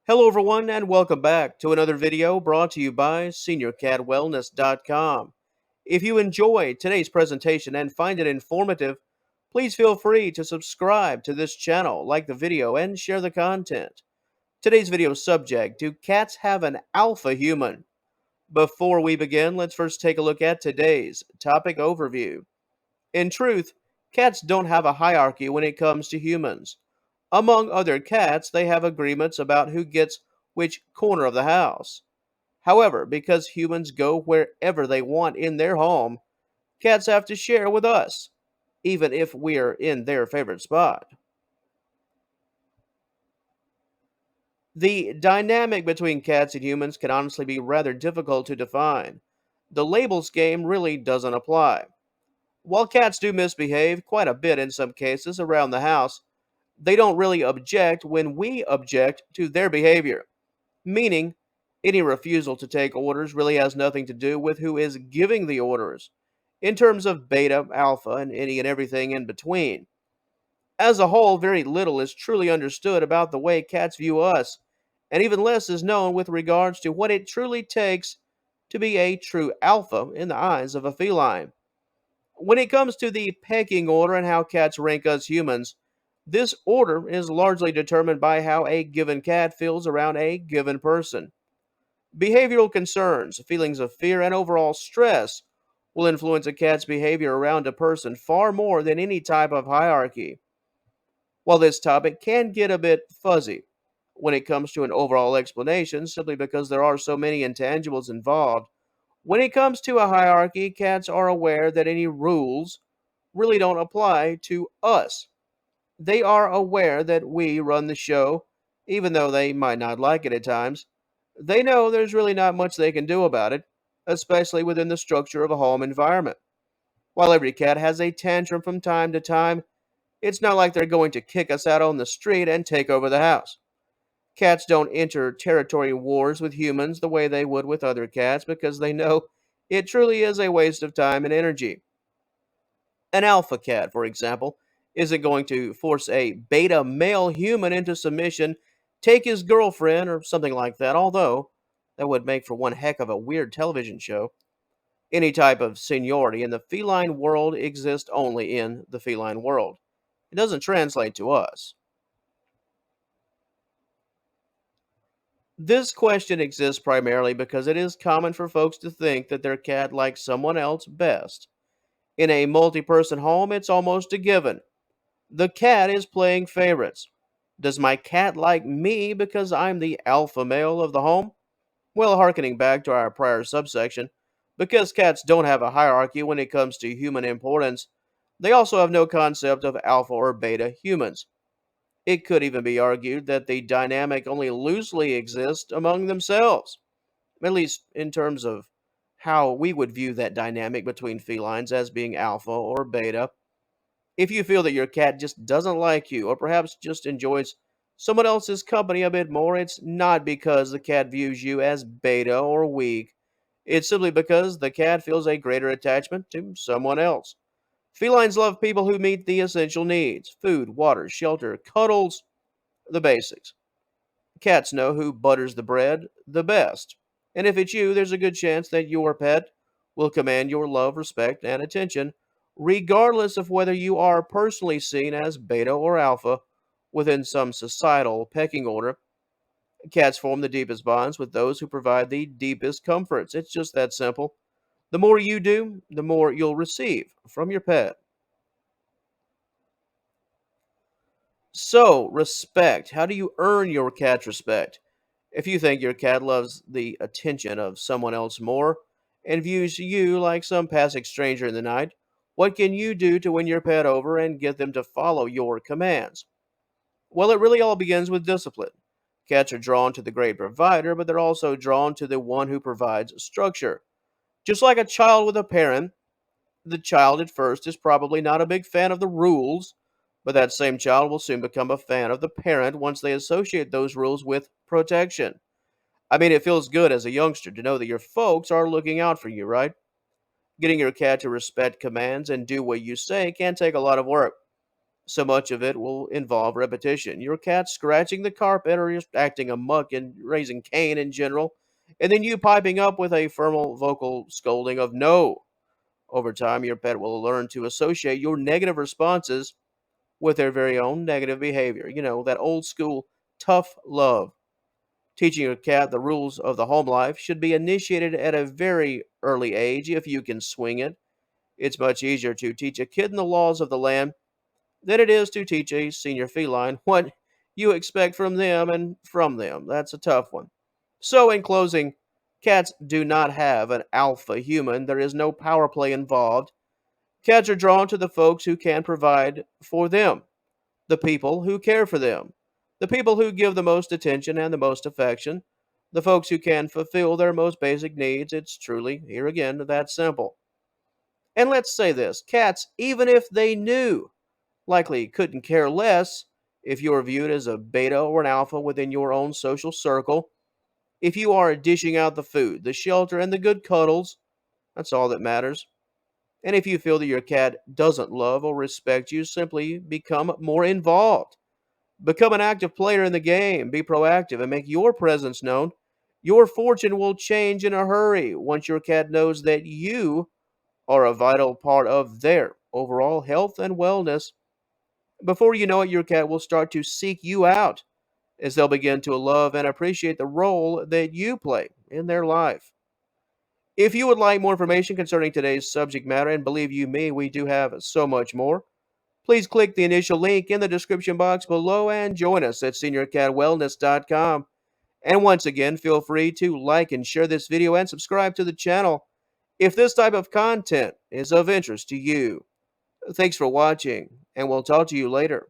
Hello, everyone, and welcome back to another video brought to you by SeniorCatWellness.com. If you enjoyed today's presentation and find it informative, please feel free to subscribe to this channel, like the video, and share the content. Today's video subject: Do cats have an alpha human? Before we begin, let's first take a look at today's topic overview. In truth, cats don't have a hierarchy when it comes to humans. Among other cats, they have agreements about who gets which corner of the house. However, because humans go wherever they want in their home, cats have to share with us, even if we're in their favorite spot. The dynamic between cats and humans can honestly be rather difficult to define. The labels game really doesn't apply. While cats do misbehave quite a bit in some cases around the house, they don't really object when we object to their behavior, meaning any refusal to take orders really has nothing to do with who is giving the orders, in terms of beta, alpha, and any and everything in between. As a whole, very little is truly understood about the way cats view us, and even less is known with regards to what it truly takes to be a true alpha in the eyes of a feline. When it comes to the pecking order and how cats rank us humans, this order is largely determined by how a given cat feels around a given person. Behavioral concerns, feelings of fear, and overall stress will influence a cat's behavior around a person far more than any type of hierarchy. While this topic can get a bit fuzzy when it comes to an overall explanation, simply because there are so many intangibles involved, when it comes to a hierarchy, cats are aware that any rules really don't apply to us. They are aware that we run the show, even though they might not like it at times. They know there's really not much they can do about it, especially within the structure of a home environment. While every cat has a tantrum from time to time, it's not like they're going to kick us out on the street and take over the house. Cats don't enter territory wars with humans the way they would with other cats because they know it truly is a waste of time and energy. An alpha cat, for example, isn't going to force a beta male human into submission, take his girlfriend, or something like that, although that would make for one heck of a weird television show. Any type of seniority in the feline world exists only in the feline world. It doesn't translate to us. This question exists primarily because it is common for folks to think that their cat likes someone else best. In a multi person home, it's almost a given. The cat is playing favorites. Does my cat like me because I'm the alpha male of the home? Well, harkening back to our prior subsection, because cats don't have a hierarchy when it comes to human importance, they also have no concept of alpha or beta humans. It could even be argued that the dynamic only loosely exists among themselves, at least in terms of how we would view that dynamic between felines as being alpha or beta. If you feel that your cat just doesn't like you, or perhaps just enjoys someone else's company a bit more, it's not because the cat views you as beta or weak. It's simply because the cat feels a greater attachment to someone else. Felines love people who meet the essential needs: food, water, shelter, cuddles, the basics. Cats know who butters the bread the best. And if it's you, there's a good chance that your pet will command your love, respect, and attention, regardless of whether you are personally seen as beta or alpha within some societal pecking order. Cats form the deepest bonds with those who provide the deepest comforts. It's just that simple. The more you do, the more you'll receive from your pet. So, respect. How do you earn your cat's respect? If you think your cat loves the attention of someone else more and views you like some passing stranger in the night, what can you do to win your pet over and get them to follow your commands? Well, it really all begins with discipline. Cats are drawn to the great provider, but they're also drawn to the one who provides structure. Just like a child with a parent, the child at first is probably not a big fan of the rules, but that same child will soon become a fan of the parent once they associate those rules with protection. I mean, it feels good as a youngster to know that your folks are looking out for you, right? Getting your cat to respect commands and do what you say can take a lot of work. So much of it will involve repetition. Your cat scratching the carpet or just acting a muck and raising Cain in general, and then you piping up with a formal vocal scolding of no. Over time, your pet will learn to associate your negative responses with their very own negative behavior. You know, that old school tough love. Teaching your cat the rules of the home life should be initiated at a very early age if you can swing it. It's much easier to teach a kitten the laws of the land than it is to teach a senior feline what you expect from them and from them. That's a tough one. So, in closing, cats do not have an alpha human. There is no power play involved. Cats are drawn to the folks who can provide for them, the people who care for them, the people who give the most attention and the most affection, the folks who can fulfill their most basic needs. It's truly, here again, that simple. And let's say this cats, even if they knew, likely couldn't care less if you are viewed as a beta or an alpha within your own social circle. If you are dishing out the food, the shelter, and the good cuddles, that's all that matters. And if you feel that your cat doesn't love or respect you, simply become more involved. Become an active player in the game. Be proactive and make your presence known. Your fortune will change in a hurry once your cat knows that you are a vital part of their overall health and wellness. Before you know it, your cat will start to seek you out as they'll begin to love and appreciate the role that you play in their life. If you would like more information concerning today's subject matter, and believe you me, we do have so much more, please click the initial link in the description box below and join us at seniorcatwellness.com. And once again, feel free to like and share this video and subscribe to the channel if this type of content is of interest to you. Thanks for watching, and we'll talk to you later.